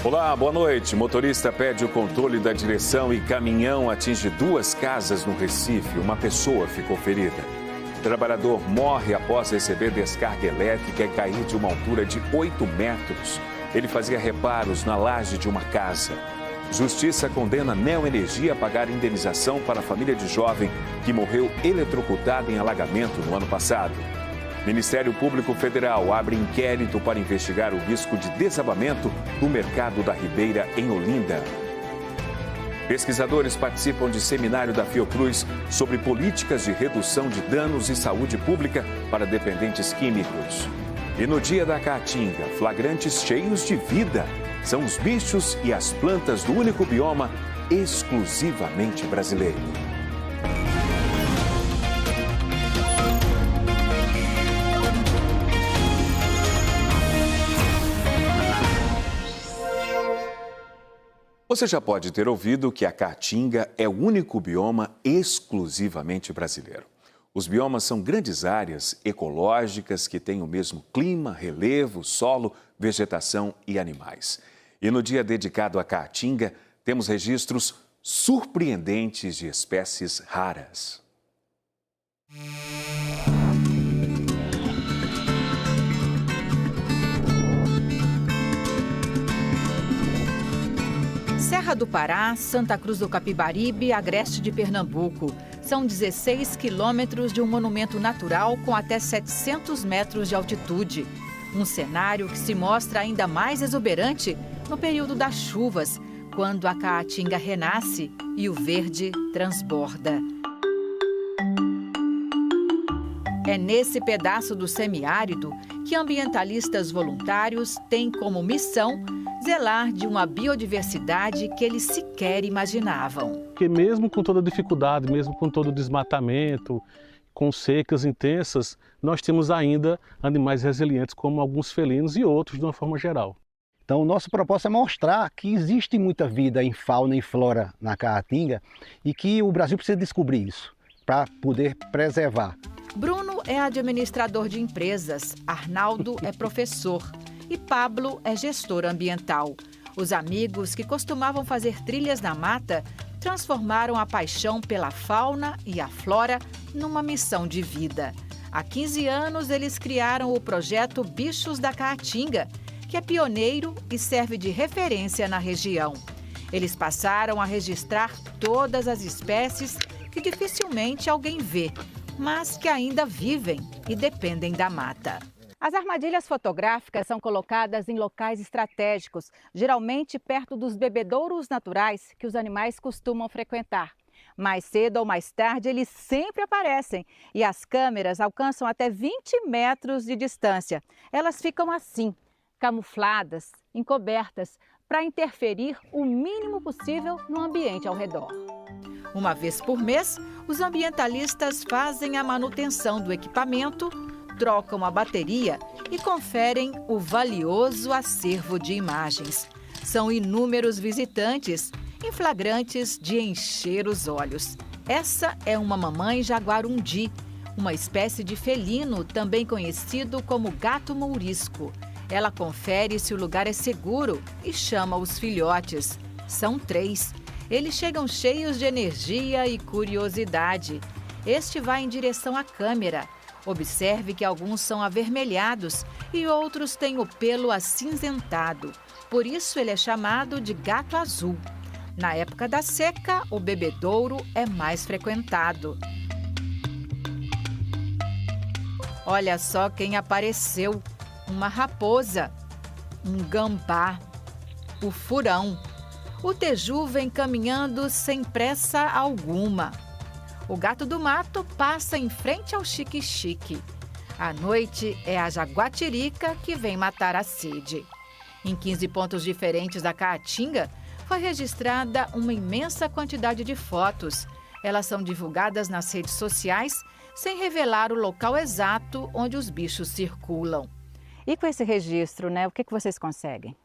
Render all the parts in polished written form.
Olá, boa noite. Motorista pede o controle da direção e caminhão atinge 2 casas no Recife. Uma pessoa ficou ferida. O trabalhador morre após receber descarga elétrica e cair de uma altura de 8 metros. Ele fazia reparos na laje de uma casa. Justiça condena a Neoenergia a pagar indenização para a família de jovem que morreu eletrocutado em alagamento no ano passado. Ministério Público Federal abre inquérito para investigar o risco de desabamento do mercado da Ribeira, em Olinda. Pesquisadores participam de seminário da Fiocruz sobre políticas de redução de danos e saúde pública para dependentes químicos. E no dia da Caatinga, flagrantes cheios de vida. São os bichos e as plantas do único bioma exclusivamente brasileiro. Você já pode ter ouvido que a Caatinga é o único bioma exclusivamente brasileiro. Os biomas são grandes áreas ecológicas que têm o mesmo clima, relevo, solo, vegetação e animais. E no dia dedicado à Caatinga, temos registros surpreendentes de espécies raras. Serra do Pará, Santa Cruz do Capibaribe, Agreste de Pernambuco. São 16 quilômetros de um monumento natural com até 700 metros de altitude. Um cenário que se mostra ainda mais exuberante no período das chuvas, quando a Caatinga renasce e o verde transborda. É nesse pedaço do semiárido que ambientalistas voluntários têm como missão zelar de uma biodiversidade que eles sequer imaginavam. Porque mesmo com toda a dificuldade, mesmo com todo o desmatamento, com secas intensas, nós temos ainda animais resilientes como alguns felinos e outros de uma forma geral. Então o nosso propósito é mostrar que existe muita vida em fauna e flora na Caatinga e que o Brasil precisa descobrir isso para poder preservar. Bruno é administrador de empresas, Arnaldo é professor e Pablo é gestor ambiental. Os amigos que costumavam fazer trilhas na mata transformaram a paixão pela fauna e a flora numa missão de vida. Há 15 anos, eles criaram o projeto Bichos da Caatinga, que é pioneiro e serve de referência na região. Eles passaram a registrar todas as espécies que dificilmente alguém vê, mas que ainda vivem e dependem da mata. As armadilhas fotográficas são colocadas em locais estratégicos, geralmente perto dos bebedouros naturais que os animais costumam frequentar. Mais cedo ou mais tarde, eles sempre aparecem e as câmeras alcançam até 20 metros de distância. Elas ficam assim, camufladas, encobertas, para interferir o mínimo possível no ambiente ao redor. Uma vez por mês, os ambientalistas fazem a manutenção do equipamento, trocam a bateria e conferem o valioso acervo de imagens. São inúmeros visitantes, em flagrantes de encher os olhos. Essa é uma mamãe jaguarundi, uma espécie de felino também conhecido como gato mourisco. Ela confere se o lugar é seguro e chama os filhotes. São 3. Eles chegam cheios de energia e curiosidade. Este vai em direção à câmera. Observe que alguns são avermelhados e outros têm o pelo acinzentado. Por isso ele é chamado de gato azul. Na época da seca, o bebedouro é mais frequentado. Olha só quem apareceu. Uma raposa, um gambá, o furão. O teju vem caminhando sem pressa alguma. O gato do mato passa em frente ao xique-xique. À noite é a jaguatirica que vem matar a sede. Em 15 pontos diferentes da Caatinga, foi registrada uma imensa quantidade de fotos. Elas são divulgadas nas redes sociais, sem revelar o local exato onde os bichos circulam. E com esse registro, o que vocês conseguem?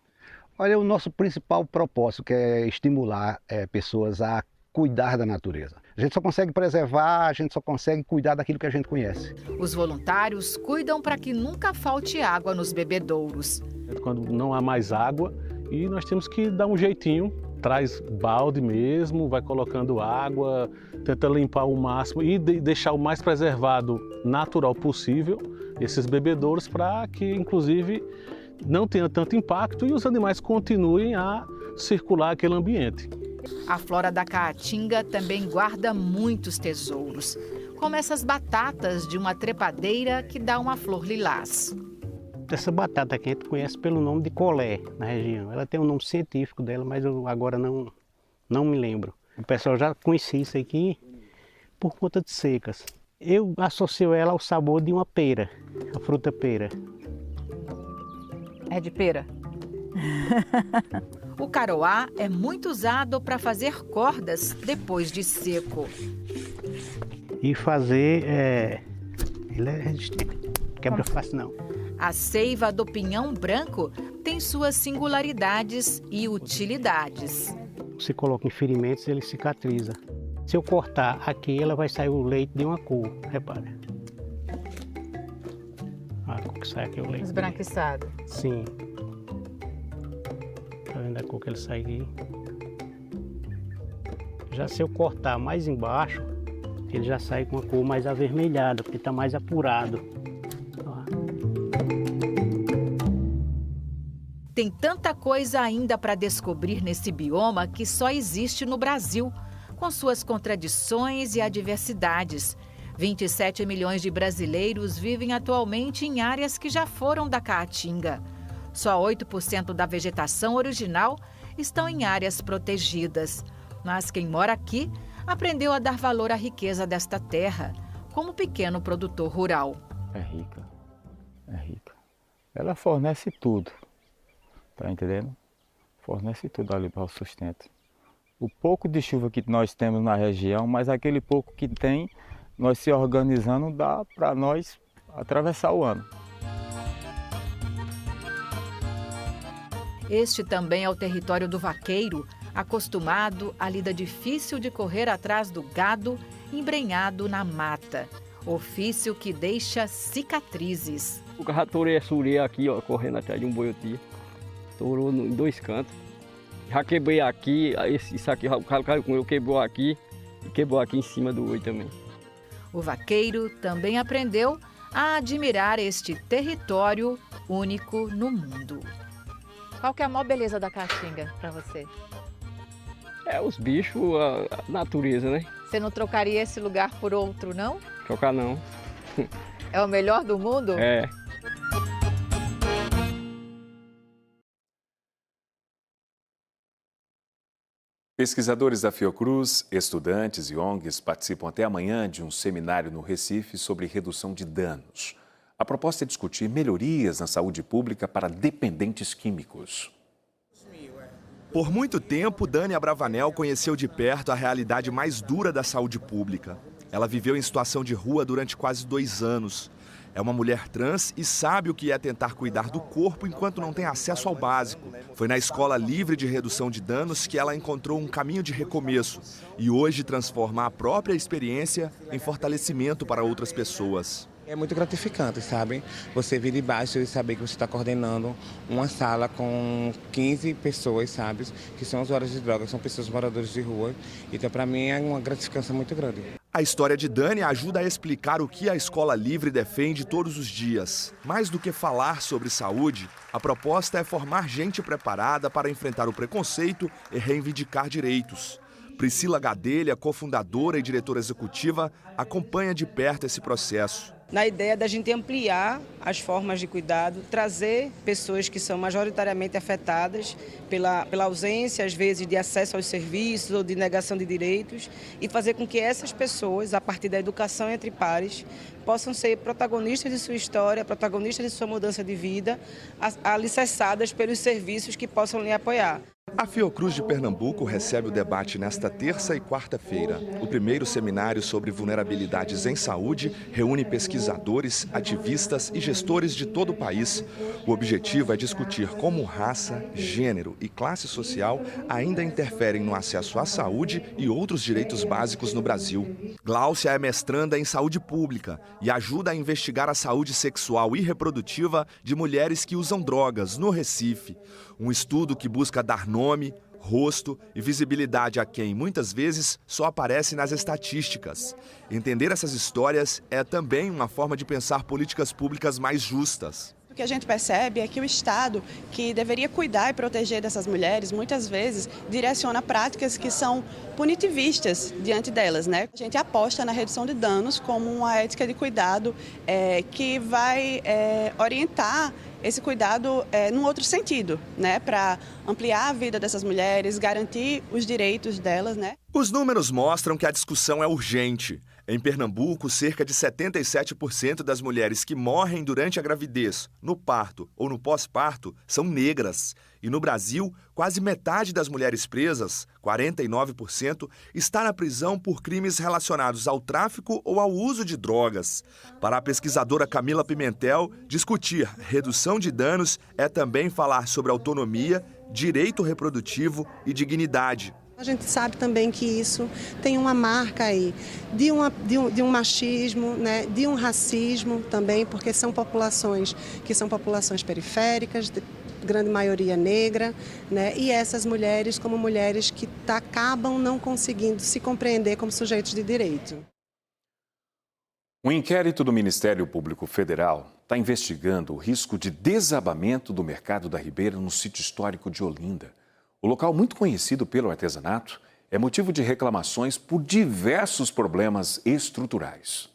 Olha, o nosso principal propósito que é estimular pessoas a cuidar da natureza. A gente só consegue preservar, a gente só consegue cuidar daquilo que a gente conhece. Os voluntários cuidam para que nunca falte água nos bebedouros. Quando não há mais água, E nós temos que dar um jeitinho, traz balde mesmo, vai colocando água, tenta limpar o máximo e deixar o mais preservado natural possível esses bebedouros para que, inclusive, não tenha tanto impacto e os animais continuem a circular aquele ambiente. A flora da Caatinga também guarda muitos tesouros, como essas batatas de uma trepadeira que dá uma flor lilás. Essa batata aqui a gente conhece pelo nome de colé na região. Ela tem um nome científico dela, mas eu agora não me lembro. O pessoal já conhecia isso aqui por conta de secas. Eu associo ela ao sabor de uma pera, a fruta pera. É de pera? O caroá é muito usado para fazer cordas depois de seco. E fazer, ele é resistente, quebra fácil não. A seiva do pinhão branco tem suas singularidades e utilidades. Você coloca em ferimentos, ele cicatriza. Se eu cortar aqui, ela vai sair o leite de uma cor, repara. A cor que sai aqui é o leite. Esbranquiçado. Sim. Tá vendo a cor que ele sai aqui? Já se eu cortar mais embaixo, ele já sai com a cor mais avermelhada, porque está mais apurado. Tem tanta coisa ainda para descobrir nesse bioma que só existe no Brasil, com suas contradições e adversidades. 27 milhões de brasileiros vivem atualmente em áreas que já foram da Caatinga. Só 8% da vegetação original estão em áreas protegidas. Mas quem mora aqui aprendeu a dar valor à riqueza desta terra, como pequeno produtor rural. É rica, é rica. Ela fornece tudo, tá entendendo? Fornece tudo ali para o sustento. O pouco de chuva que nós temos na região, mas aquele pouco que tem, nós se organizando, dá para nós atravessar o ano. Este também é o território do vaqueiro, acostumado à lida difícil de correr atrás do gado embrenhado na mata. Ofício que deixa cicatrizes. O carro torei a sureia aqui, ó, correndo atrás de um boioti. Torou em 2 cantos. Já quebrei aqui, isso aqui, o carro caiu com eu, quebrou aqui e quebrou aqui em cima do oi também. O vaqueiro também aprendeu a admirar este território único no mundo. Qual que é a maior beleza da Caatinga para você? É os bichos, a natureza, né? Você não trocaria esse lugar por outro, não? Trocar não. É o melhor do mundo? É. Pesquisadores da Fiocruz, estudantes e ONGs participam até amanhã de um seminário no Recife sobre redução de danos. A proposta é discutir melhorias na saúde pública para dependentes químicos. Por muito tempo, Dani Abravanel conheceu de perto a realidade mais dura da saúde pública. Ela viveu em situação de rua durante quase 2 anos. É uma mulher trans e sabe o que é tentar cuidar do corpo enquanto não tem acesso ao básico. Foi na Escola Livre de Redução de Danos que ela encontrou um caminho de recomeço e hoje transforma a própria experiência em fortalecimento para outras pessoas. É muito gratificante, sabe? Você vir de baixo e saber que você está coordenando uma sala com 15 pessoas, sabe? Que são usuários de drogas, são pessoas moradores de rua. Então, para mim, é uma gratificação muito grande. A história de Dani ajuda a explicar o que a Escola Livre defende todos os dias. Mais do que falar sobre saúde, a proposta é formar gente preparada para enfrentar o preconceito e reivindicar direitos. Priscila Gadelha, cofundadora e diretora executiva, acompanha de perto esse processo. Na ideia da gente ampliar as formas de cuidado, trazer pessoas que são majoritariamente afetadas pela ausência, às vezes, de acesso aos serviços ou de negação de direitos e fazer com que essas pessoas, a partir da educação entre pares, possam ser protagonistas de sua história, protagonistas de sua mudança de vida, alicerçadas pelos serviços que possam lhe apoiar. A Fiocruz de Pernambuco recebe o debate nesta terça e quarta-feira. O primeiro seminário sobre vulnerabilidades em saúde reúne pesquisadores, ativistas e gestores de todo o país. O objetivo é discutir como raça, gênero e classe social ainda interferem no acesso à saúde e outros direitos básicos no Brasil. Gláucia é mestranda em saúde pública e ajuda a investigar a saúde sexual e reprodutiva de mulheres que usam drogas no Recife. Um estudo que busca dar nome, rosto e visibilidade a quem, muitas vezes, só aparece nas estatísticas. Entender essas histórias é também uma forma de pensar políticas públicas mais justas. O que a gente percebe é que o Estado, que deveria cuidar e proteger dessas mulheres, muitas vezes direciona práticas que são punitivistas diante delas, né? A gente aposta na redução de danos como uma ética de cuidado que vai orientar esse cuidado num outro sentido, né? Para ampliar a vida dessas mulheres, garantir os direitos delas, né? Os números mostram que a discussão é urgente. Em Pernambuco, cerca de 77% das mulheres que morrem durante a gravidez, no parto ou no pós-parto, são negras. E no Brasil, quase metade das mulheres presas, 49%, está na prisão por crimes relacionados ao tráfico ou ao uso de drogas. Para a pesquisadora Camila Pimentel, discutir redução de danos é também falar sobre autonomia, direito reprodutivo e dignidade. A gente sabe também que isso tem uma marca aí de um machismo, né, de um racismo também, porque são populações que são populações periféricas, de grande maioria negra, né, e essas mulheres como mulheres que acabam não conseguindo se compreender como sujeitos de direito. Um inquérito do Ministério Público Federal está investigando o risco de desabamento do mercado da Ribeira no sítio histórico de Olinda. O local, muito conhecido pelo artesanato, é motivo de reclamações por diversos problemas estruturais.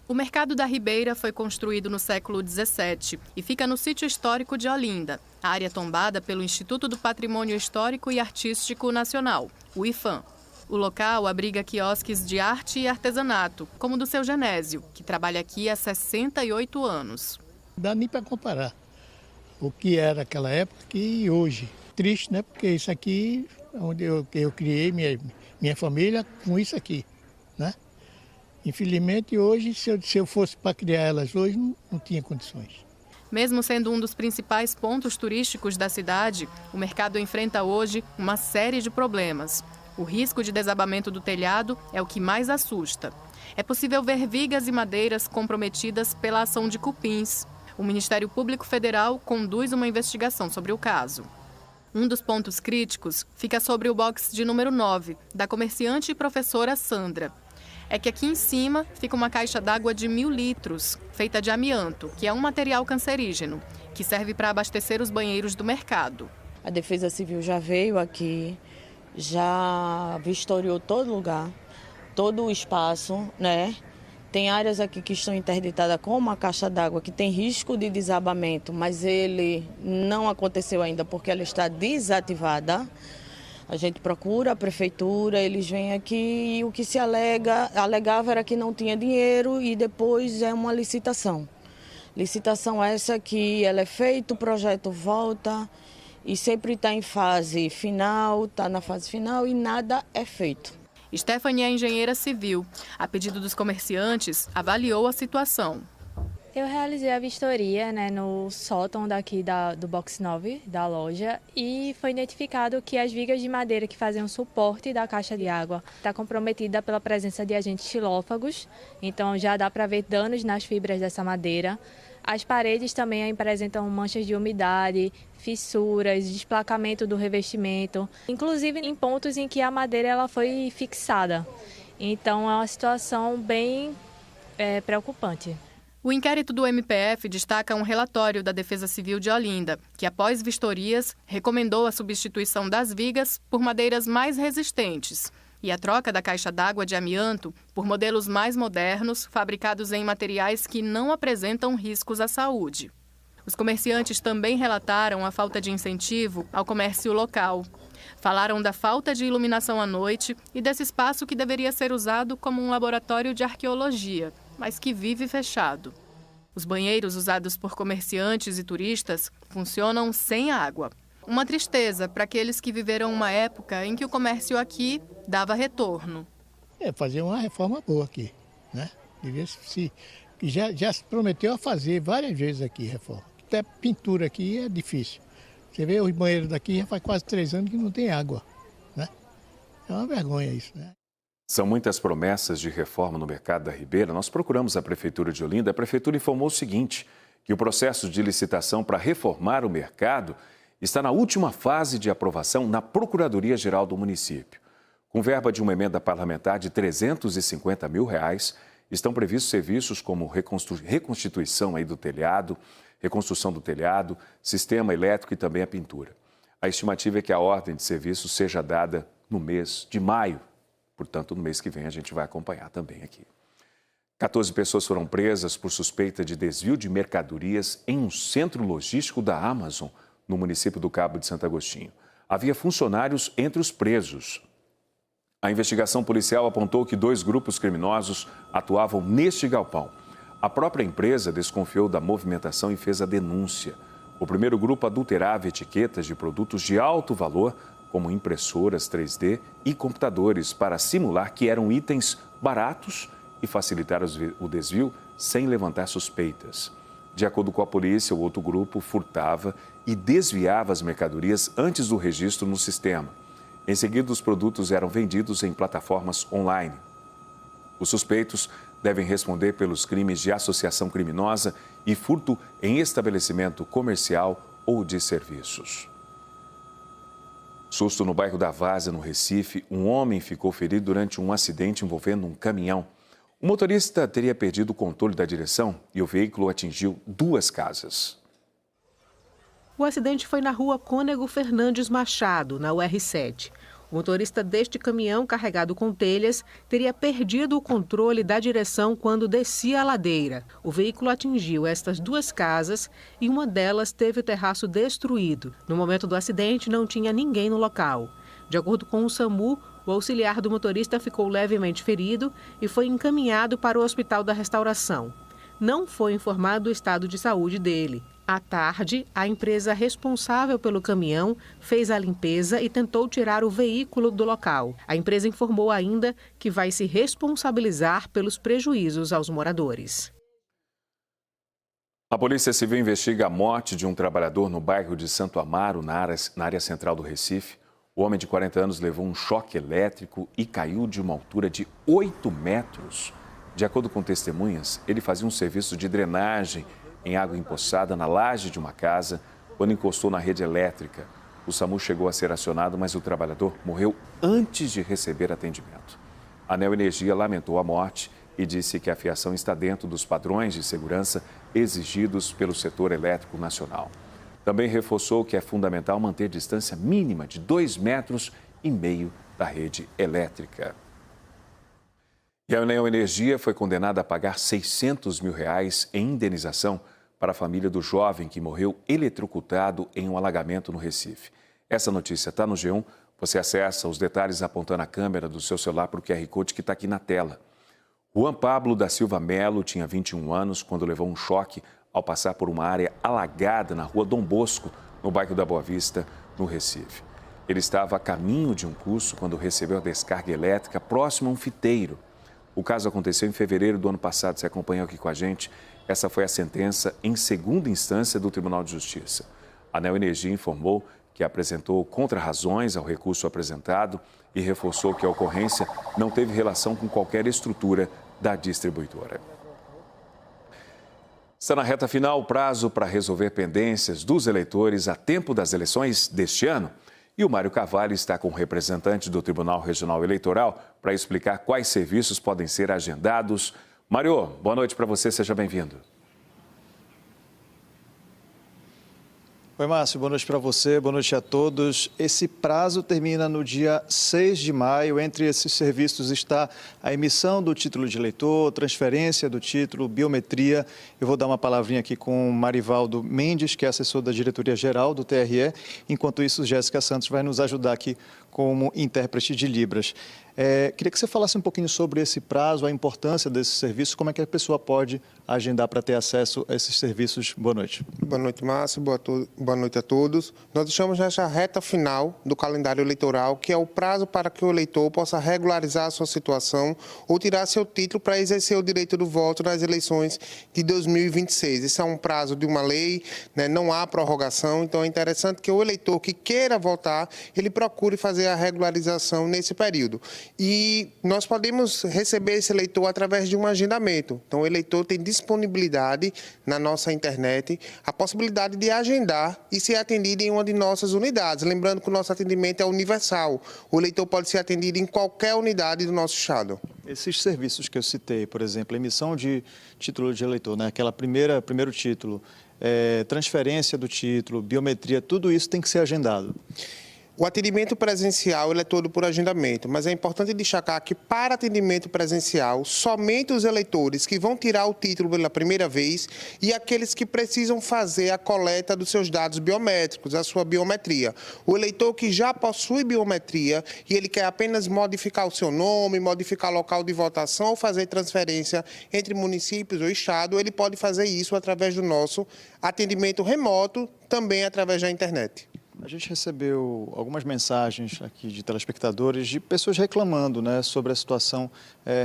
O Mercado da Ribeira foi construído no século XVII e fica no sítio histórico de Olinda, área tombada pelo Instituto do Patrimônio Histórico e Artístico Nacional, o IPHAN. O local abriga quiosques de arte e artesanato, como o do seu Genésio, que trabalha aqui há 68 anos. Não dá nem para comparar o que era naquela época e hoje. Triste, né? Porque isso aqui é onde eu criei minha família com isso aqui, né? Infelizmente, hoje, se eu fosse para criar elas hoje, não tinha condições. Mesmo sendo um dos principais pontos turísticos da cidade, o mercado enfrenta hoje uma série de problemas. O risco de desabamento do telhado é o que mais assusta. É possível ver vigas e madeiras comprometidas pela ação de cupins. O Ministério Público Federal conduz uma investigação sobre o caso. Um dos pontos críticos fica sobre o box de número 9, da comerciante e professora Sandra. É que aqui em cima fica uma caixa d'água de 1.000 litros, feita de amianto, que é um material cancerígeno, que serve para abastecer os banheiros do mercado. A Defesa Civil já veio aqui, já vistoriou todo lugar, todo o espaço, né? Tem áreas aqui que estão interditadas com uma caixa d'água que tem risco de desabamento, mas ele não aconteceu ainda porque ela está desativada. A gente procura a prefeitura, eles vêm aqui e o que se alegava era que não tinha dinheiro e depois é uma licitação. Licitação essa que ela é feita, o projeto volta e sempre está em fase final, está na fase final e nada é feito. Stephanie é engenheira civil. A pedido dos comerciantes, avaliou a situação. Eu realizei a vistoria, no sótão daqui do box 9 da loja e foi identificado que as vigas de madeira que faziam suporte da caixa de água está comprometida pela presença de agentes xilófagos, então já dá para ver danos nas fibras dessa madeira. As paredes também apresentam manchas de umidade, fissuras, desplacamento do revestimento, inclusive em pontos em que a madeira ela foi fixada. Então é uma situação bem preocupante. O inquérito do MPF destaca um relatório da Defesa Civil de Olinda, que após vistorias recomendou a substituição das vigas por madeiras mais resistentes e a troca da caixa d'água de amianto por modelos mais modernos, fabricados em materiais que não apresentam riscos à saúde. Os comerciantes também relataram a falta de incentivo ao comércio local. Falaram da falta de iluminação à noite e desse espaço que deveria ser usado como um laboratório de arqueologia, mas que vive fechado. Os banheiros usados por comerciantes e turistas funcionam sem água. Uma tristeza para aqueles que viveram uma época em que o comércio aqui dava retorno. Fazer uma reforma boa aqui, né? Que já se prometeu a fazer várias vezes aqui reforma. Até pintura aqui é difícil. Você vê os banheiros daqui já faz quase 3 anos que não tem água, né? É uma vergonha isso, né? São muitas promessas de reforma no mercado da Ribeira. Nós procuramos a Prefeitura de Olinda. A Prefeitura informou o seguinte, que o processo de licitação para reformar o mercado está na última fase de aprovação na Procuradoria-Geral do município. Com verba de uma emenda parlamentar de R$350 mil, estão previstos serviços como reconstituição do telhado, reconstrução do telhado, sistema elétrico e também a pintura. A estimativa é que a ordem de serviço seja dada no mês de maio. Portanto, no mês que vem a gente vai acompanhar também aqui. 14 pessoas foram presas por suspeita de desvio de mercadorias em um centro logístico da Amazon, no município do Cabo de Santo Agostinho. Havia funcionários entre os presos. A investigação policial apontou que 2 grupos criminosos atuavam neste galpão. A própria empresa desconfiou da movimentação e fez a denúncia. O primeiro grupo adulterava etiquetas de produtos de alto valor, como impressoras 3D e computadores, para simular que eram itens baratos e facilitar o desvio sem levantar suspeitas. De acordo com a polícia, o outro grupo furtava e desviava as mercadorias antes do registro no sistema. Em seguida, os produtos eram vendidos em plataformas online. Os suspeitos devem responder pelos crimes de associação criminosa e furto em estabelecimento comercial ou de serviços. Susto no bairro da Várzea, no Recife. Um homem ficou ferido durante um acidente envolvendo um caminhão. O motorista teria perdido o controle da direção e o veículo atingiu 2 casas. O acidente foi na rua Cônego Fernandes Machado, na UR7. O motorista deste caminhão, carregado com telhas, teria perdido o controle da direção quando descia a ladeira. O veículo atingiu estas 2 casas e uma delas teve o terraço destruído. No momento do acidente, não tinha ninguém no local. De acordo com o SAMU, o auxiliar do motorista ficou levemente ferido e foi encaminhado para o Hospital da Restauração. Não foi informado o estado de saúde dele. À tarde, a empresa responsável pelo caminhão fez a limpeza e tentou tirar o veículo do local. A empresa informou ainda que vai se responsabilizar pelos prejuízos aos moradores. A Polícia Civil investiga a morte de um trabalhador no bairro de Santo Amaro, na área central do Recife. O homem de 40 anos levou um choque elétrico e caiu de uma altura de 8 metros. De acordo com testemunhas, ele fazia um serviço de drenagem em água empoçada na laje de uma casa quando encostou na rede elétrica. O SAMU chegou a ser acionado, mas o trabalhador morreu antes de receber atendimento. A Neo Energia lamentou a morte e disse que a fiação está dentro dos padrões de segurança exigidos pelo setor elétrico nacional. Também reforçou que é fundamental manter distância mínima de 2,5 metros da rede elétrica. E a Neo Energia foi condenada a pagar R$600 mil em indenização para a família do jovem que morreu eletrocutado em um alagamento no Recife. Essa notícia está no G1. Você acessa os detalhes apontando a câmera do seu celular para o QR Code que está aqui na tela. Juan Pablo da Silva Melo tinha 21 anos quando levou um choque ao passar por uma área alagada na rua Dom Bosco, no bairro da Boa Vista, no Recife. Ele estava a caminho de um curso quando recebeu a descarga elétrica próximo a um fiteiro. O caso aconteceu em fevereiro do ano passado. Você acompanhou aqui com a gente. Essa foi a sentença em segunda instância do Tribunal de Justiça. A Neo Energia informou que apresentou contrarrazões ao recurso apresentado e reforçou que a ocorrência não teve relação com qualquer estrutura da distribuidora. Está na reta final o prazo para resolver pendências dos eleitores a tempo das eleições deste ano. E o Mário Carvalho está com o representante do Tribunal Regional Eleitoral para explicar quais serviços podem ser agendados. Mário, boa noite para você, seja bem-vindo. Oi, Márcio, boa noite para você, boa noite a todos. Esse prazo termina no dia 6 de maio. Entre esses serviços está a emissão do título de eleitor, transferência do título, biometria. Eu vou dar uma palavrinha aqui com o Marivaldo Mendes, que é assessor da diretoria-geral do TRE. Enquanto isso, Jéssica Santos vai nos ajudar aqui como intérprete de Libras. Queria que você falasse um pouquinho sobre esse prazo, a importância desses serviços, como é que a pessoa pode agendar para ter acesso a esses serviços. Boa noite. Boa noite, Márcio. Boa noite a todos. Nós estamos nessa reta final do calendário eleitoral, que é o prazo para que o eleitor possa regularizar a sua situação ou tirar seu título para exercer o direito do voto nas eleições de 2026. Esse é um prazo de uma lei, né? Não há prorrogação, então é interessante que o eleitor que queira votar, ele procure fazer a regularização nesse período. E nós podemos receber esse eleitor através de um agendamento. Então, o eleitor tem disponibilidade na nossa internet a possibilidade de agendar e ser atendido em uma de nossas unidades. Lembrando que o nosso atendimento é universal. O eleitor pode ser atendido em qualquer unidade do nosso estado. Esses serviços que eu citei, por exemplo, emissão de título de eleitor, né? Aquela primeiro título, transferência do título, biometria, tudo isso tem que ser agendado. O atendimento presencial ele é todo por agendamento, mas é importante destacar que para atendimento presencial, somente os eleitores que vão tirar o título pela primeira vez e aqueles que precisam fazer a coleta dos seus dados biométricos, a sua biometria. O eleitor que já possui biometria e ele quer apenas modificar o seu nome, modificar o local de votação ou fazer transferência entre municípios ou estado, ele pode fazer isso através do nosso atendimento remoto, também através da internet. A gente recebeu algumas mensagens aqui de telespectadores, de pessoas reclamando, né, sobre a situação,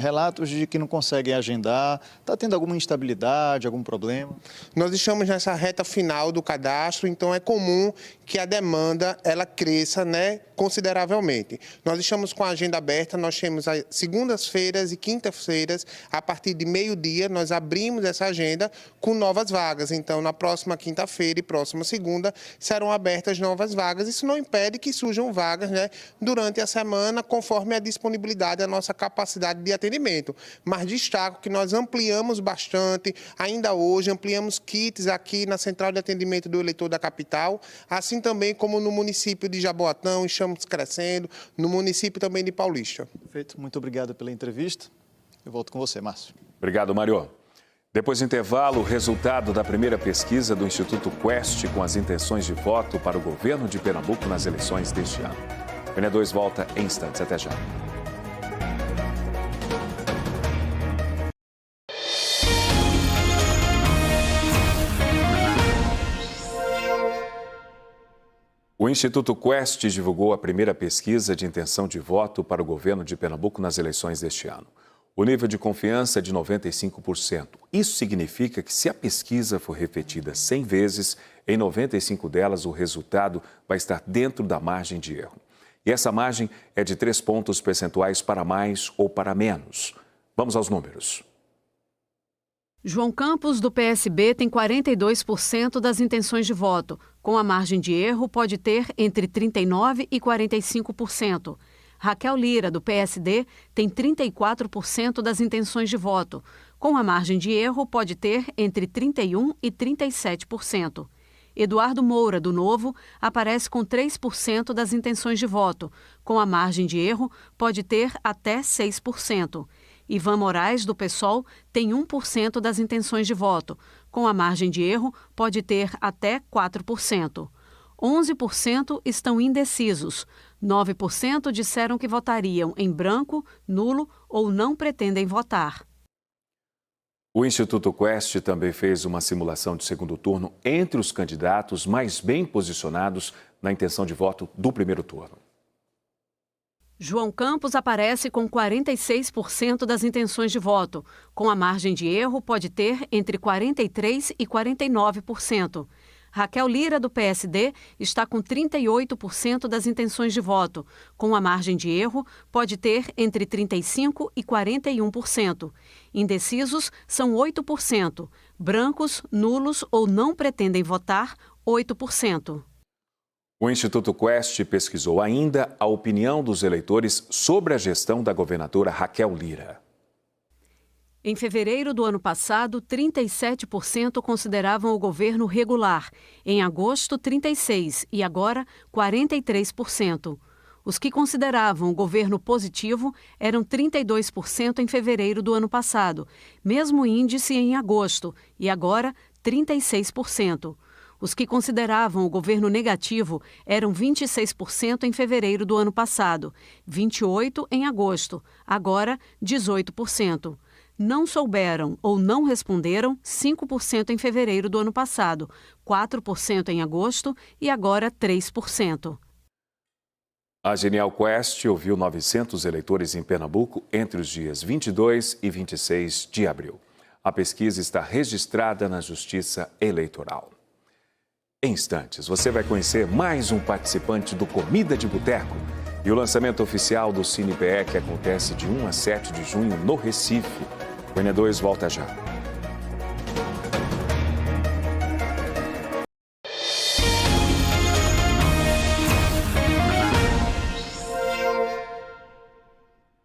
relatos de que não conseguem agendar. Está tendo alguma instabilidade, algum problema? Nós estamos nessa reta final do cadastro, então é comum que a demanda ela cresça, né, consideravelmente. Nós estamos com a agenda aberta, nós temos as segundas-feiras e quintas-feiras, a partir de meio-dia, nós abrimos essa agenda com novas vagas. Então, na próxima quinta-feira e próxima segunda, serão abertas novas vagas. Isso não impede que surjam vagas, né, durante a semana, conforme a disponibilidade, a nossa capacidade de atendimento. Mas destaco que nós ampliamos bastante, ainda hoje, ampliamos kits aqui na Central de Atendimento do Eleitor da capital, assim também como no município de Jaboatão, estamos crescendo, no município também de Paulista. Perfeito, muito obrigado pela entrevista. Eu volto com você, Márcio. Obrigado, Mário. Depois do intervalo, o resultado da primeira pesquisa do Instituto Quest com as intenções de voto para o governo de Pernambuco nas eleições deste ano. O PN2 volta em instantes. Até já. O Instituto Quest divulgou a primeira pesquisa de intenção de voto para o governo de Pernambuco nas eleições deste ano. O nível de confiança é de 95%. Isso significa que, se a pesquisa for repetida 100 vezes, em 95 delas o resultado vai estar dentro da margem de erro. E essa margem é de 3 pontos percentuais para mais ou para menos. Vamos aos números. João Campos, do PSB, tem 42% das intenções de voto. Com a margem de erro, pode ter entre 39% e 45%. Raquel Lira, do PSD, tem 34% das intenções de voto. Com a margem de erro, pode ter entre 31% e 37%. Eduardo Moura, do Novo, aparece com 3% das intenções de voto. Com a margem de erro, pode ter até 6%. Ivan Moraes, do PSOL, tem 1% das intenções de voto. Com a margem de erro, pode ter até 4%. 11% estão indecisos. 9% disseram que votariam em branco, nulo ou não pretendem votar. O Instituto Quest também fez uma simulação de segundo turno entre os candidatos mais bem posicionados na intenção de voto do primeiro turno. João Campos aparece com 46% das intenções de voto. Com a margem de erro, pode ter entre 43% e 49%. Raquel Lira, do PSD, está com 38% das intenções de voto. Com a margem de erro, pode ter entre 35% e 41%. Indecisos são 8%. Brancos, nulos ou não pretendem votar, 8%. O Instituto Quest pesquisou ainda a opinião dos eleitores sobre a gestão da governadora Raquel Lira. Em fevereiro do ano passado, 37% consideravam o governo regular. Em agosto, 36% e agora 43%. Os que consideravam o governo positivo eram 32% em fevereiro do ano passado, mesmo índice em agosto, e agora 36%. Os que consideravam o governo negativo eram 26% em fevereiro do ano passado, 28% em agosto, agora 18%. Não souberam ou não responderam 5% em fevereiro do ano passado, 4% em agosto e agora 3%. A Genial Quest ouviu 900 eleitores em Pernambuco entre os dias 22 e 26 de abril. A pesquisa está registrada na Justiça Eleitoral. Em instantes, você vai conhecer mais um participante do Comida de Boteco e o lançamento oficial do CinePE, que acontece de 1 a 7 de junho no Recife. O N2 volta já.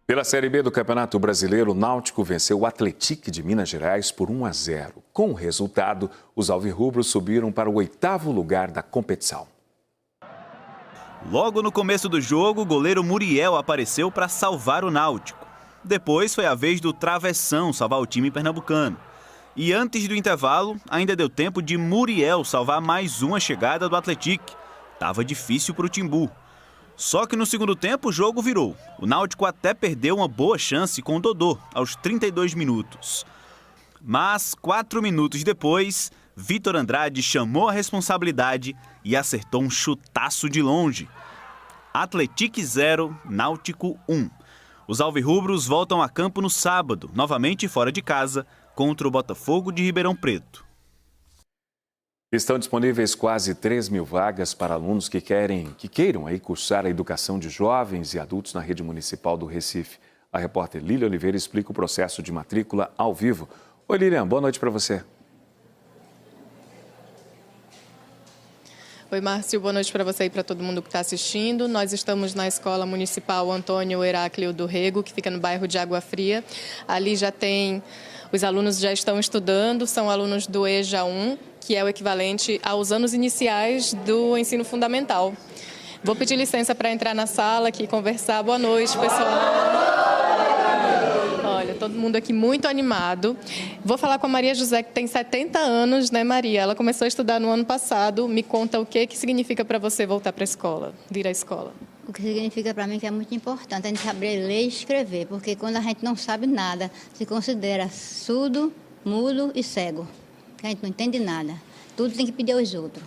Pela Série B do Campeonato Brasileiro, o Náutico venceu o Atlético de Minas Gerais por 1-0. Com o resultado, os alvirrubros subiram para o 8º lugar da competição. Logo no começo do jogo, o goleiro Muriel apareceu para salvar o Náutico. Depois foi a vez do Travessão salvar o time pernambucano. E antes do intervalo, ainda deu tempo de Muriel salvar mais uma chegada do Atlético. Tava difícil para o Timbu. Só que no segundo tempo o jogo virou. O Náutico até perdeu uma boa chance com o Dodô, aos 32 minutos. Mas, 4 minutos depois, Vitor Andrade chamou a responsabilidade e acertou um chutaço de longe. Atlético 0, Náutico 1. Os alvirrubros voltam a campo no sábado, novamente fora de casa, contra o Botafogo de Ribeirão Preto. Estão disponíveis quase 3 mil vagas para alunos que queiram aí cursar a educação de jovens e adultos na rede municipal do Recife. A repórter Lília Oliveira explica o processo de matrícula ao vivo. Oi, Lilian, boa noite para você. Oi, Márcio, boa noite para você e para todo mundo que está assistindo. Nós estamos na Escola Municipal Antônio Heráclio do Rego, que fica no bairro de Água Fria. Ali os alunos já estão estudando, são alunos do EJA 1, que é o equivalente aos anos iniciais do ensino fundamental. Vou pedir licença para entrar na sala aqui e conversar. Boa noite, pessoal. Olha, todo mundo aqui muito animado. Vou falar com a Maria José, que tem 70 anos, né, Maria? Ela começou a estudar no ano passado. Me conta o que significa para você voltar para a escola, vir à escola. O que significa para mim que é muito importante a gente saber ler e escrever, porque quando a gente não sabe nada, se considera surdo, mudo e cego. A gente não entende nada. Tudo tem que pedir aos outros.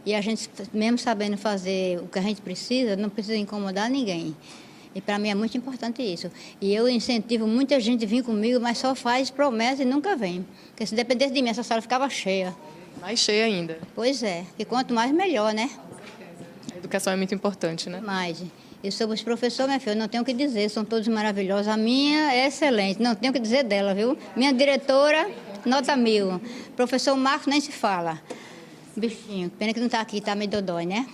E a gente, mesmo sabendo fazer o que a gente precisa, não precisa incomodar ninguém. E para mim é muito importante isso. E eu incentivo muita gente a vir comigo, mas só faz promessa e nunca vem. Porque se dependesse de mim, essa sala ficava cheia. Mais cheia ainda. Pois é. E quanto mais, melhor, né? A educação é muito importante, né? Mais. E sobre os professores, minha filha, eu não tenho o que dizer. São todos maravilhosos. A minha é excelente. Não tenho o que dizer dela, viu? Minha diretora, nota 1000. Professor Marcos nem se fala. Bichinho. Pena que não está aqui, está meio dodói, né?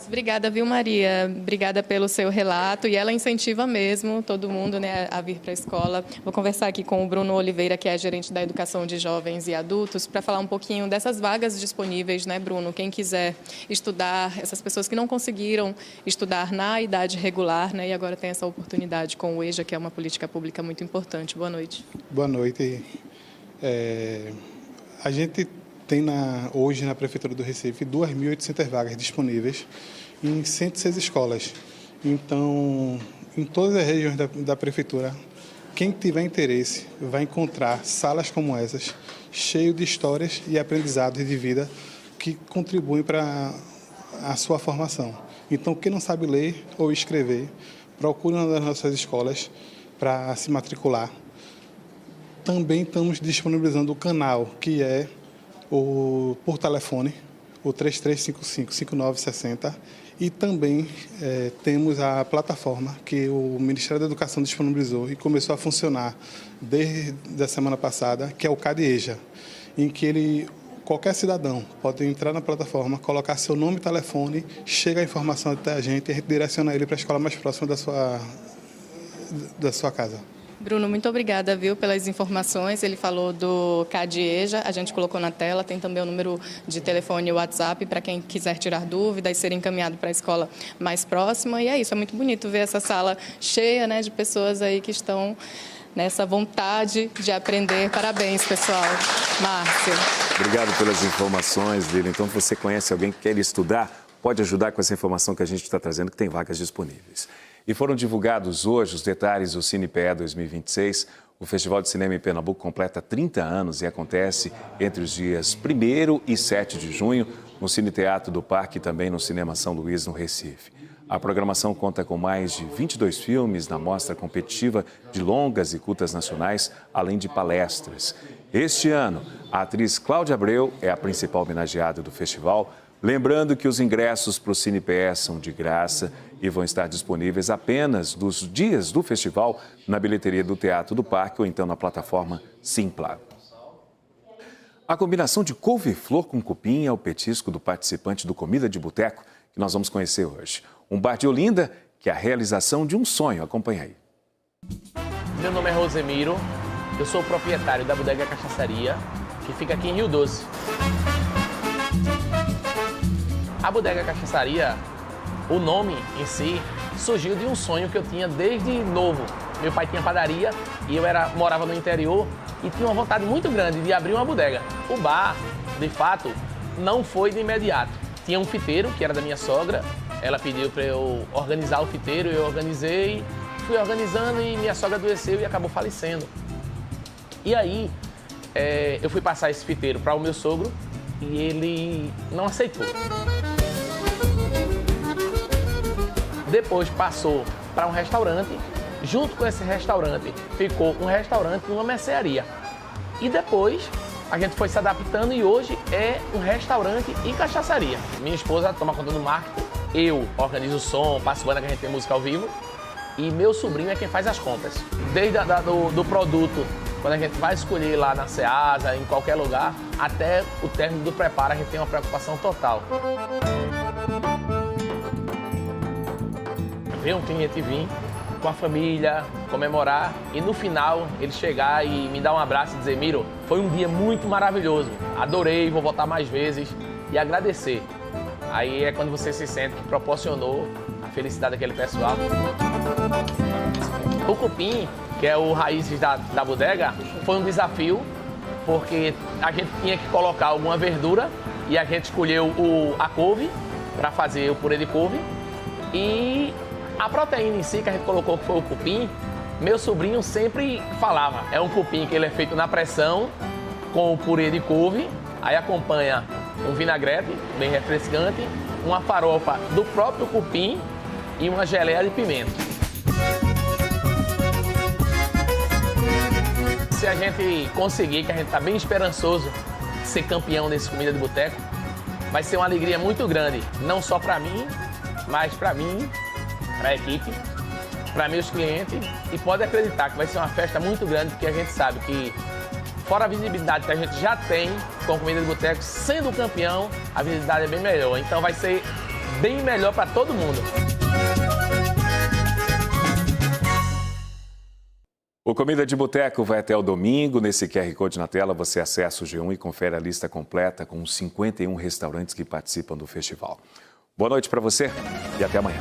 Obrigada, viu, Maria? Obrigada pelo seu relato. E ela incentiva mesmo todo mundo, né, a vir para a escola. Vou conversar aqui com o Bruno Oliveira, que é gerente da Educação de Jovens e Adultos, para falar um pouquinho dessas vagas disponíveis, né, Bruno? Quem quiser estudar, essas pessoas que não conseguiram estudar na idade regular, né, e agora tem essa oportunidade com o EJA, que é uma política pública muito importante. Boa noite. Boa noite. A gente tem hoje na Prefeitura do Recife 2.800 vagas disponíveis em 106 escolas. Então, em todas as regiões da Prefeitura, quem tiver interesse vai encontrar salas como essas, cheio de histórias e aprendizados de vida que contribuem para a sua formação. Então, quem não sabe ler ou escrever, procure uma das nossas escolas para se matricular. Também estamos disponibilizando o canal, que é por telefone, o 3355-5960, e também temos a plataforma que o Ministério da Educação disponibilizou e começou a funcionar desde a semana passada, que é o CAD-EJA, em que qualquer cidadão pode entrar na plataforma, colocar seu nome e telefone, chega a informação até a gente direciona ele para a escola mais próxima da sua casa. Bruno, muito obrigada, viu, pelas informações. Ele falou do CAD-EJA, a gente colocou na tela, tem também o número de telefone e WhatsApp para quem quiser tirar dúvidas e ser encaminhado para a escola mais próxima. E é isso, é muito bonito ver essa sala cheia, né, de pessoas aí que estão nessa vontade de aprender. Parabéns, pessoal. Márcia. Obrigado pelas informações, Lili. Então, se você conhece alguém que quer estudar, pode ajudar com essa informação que a gente está trazendo, que tem vagas disponíveis. E foram divulgados hoje os detalhes do CinePE 2026. O Festival de Cinema em Pernambuco completa 30 anos e acontece entre os dias 1º e 7 de junho, no Cine Teatro do Parque e também no Cinema São Luís, no Recife. A programação conta com mais de 22 filmes na mostra competitiva de longas e curtas nacionais, além de palestras. Este ano, a atriz Cláudia Abreu é a principal homenageada do festival, lembrando que os ingressos para o CinePE são de graça e vão estar disponíveis apenas nos dias do festival na bilheteria do Teatro do Parque ou então na plataforma Simpla. A combinação de couve-flor com cupim é o petisco do participante do Comida de Boteco que nós vamos conhecer hoje. Um bar de Olinda, que é a realização de um sonho. Acompanha aí. Meu nome é Rosemiro, eu sou o proprietário da Bodega Cachaçaria, que fica aqui em Rio Doce. A Bodega Cachaçaria, o nome em si, surgiu de um sonho que eu tinha desde novo. Meu pai tinha padaria e eu morava no interior e tinha uma vontade muito grande de abrir uma bodega. O bar, de fato, não foi de imediato. Tinha um fiteiro, que era da minha sogra. Ela pediu para eu organizar o fiteiro, eu organizei, fui organizando e minha sogra adoeceu e acabou falecendo. E aí, eu fui passar esse fiteiro para o meu sogro e ele não aceitou. Depois passou para um restaurante, junto com esse restaurante ficou um restaurante e uma mercearia. E depois a gente foi se adaptando e hoje é um restaurante e cachaçaria. Minha esposa toma conta do marketing. Eu organizo o som, passo banda que a gente tem música ao vivo e meu sobrinho é quem faz as contas. Desde do produto, quando a gente vai escolher lá na Ceasa, em qualquer lugar, até o término do preparo, a gente tem uma preocupação total. Ver um cliente vir com a família, comemorar e no final ele chegar e me dar um abraço e dizer: Miro, foi um dia muito maravilhoso, adorei, vou voltar mais vezes e agradecer. Aí é quando você se sente que proporcionou a felicidade daquele pessoal. O cupim, que é o raízes da bodega, foi um desafio, porque a gente tinha que colocar alguma verdura e a gente escolheu a couve para fazer o purê de couve. E a proteína em si que a gente colocou, que foi o cupim, meu sobrinho sempre falava, é um cupim que ele é feito na pressão com o purê de couve, aí acompanha um vinagrete bem refrescante, uma farofa do próprio cupim e uma geleia de pimenta. Se a gente conseguir, que a gente está bem esperançoso de ser campeão desse Comida de Boteco, vai ser uma alegria muito grande, não só para mim, mas para mim, para a equipe, para meus clientes, e pode acreditar que vai ser uma festa muito grande, porque a gente sabe que, fora a visibilidade que a gente já tem com Comida de Boteco, sendo campeão, a visibilidade é bem melhor. Então vai ser bem melhor para todo mundo. O Comida de Boteco vai até o domingo. Nesse QR Code na tela você acessa o G1 e confere a lista completa com os 51 restaurantes que participam do festival. Boa noite para você e até amanhã.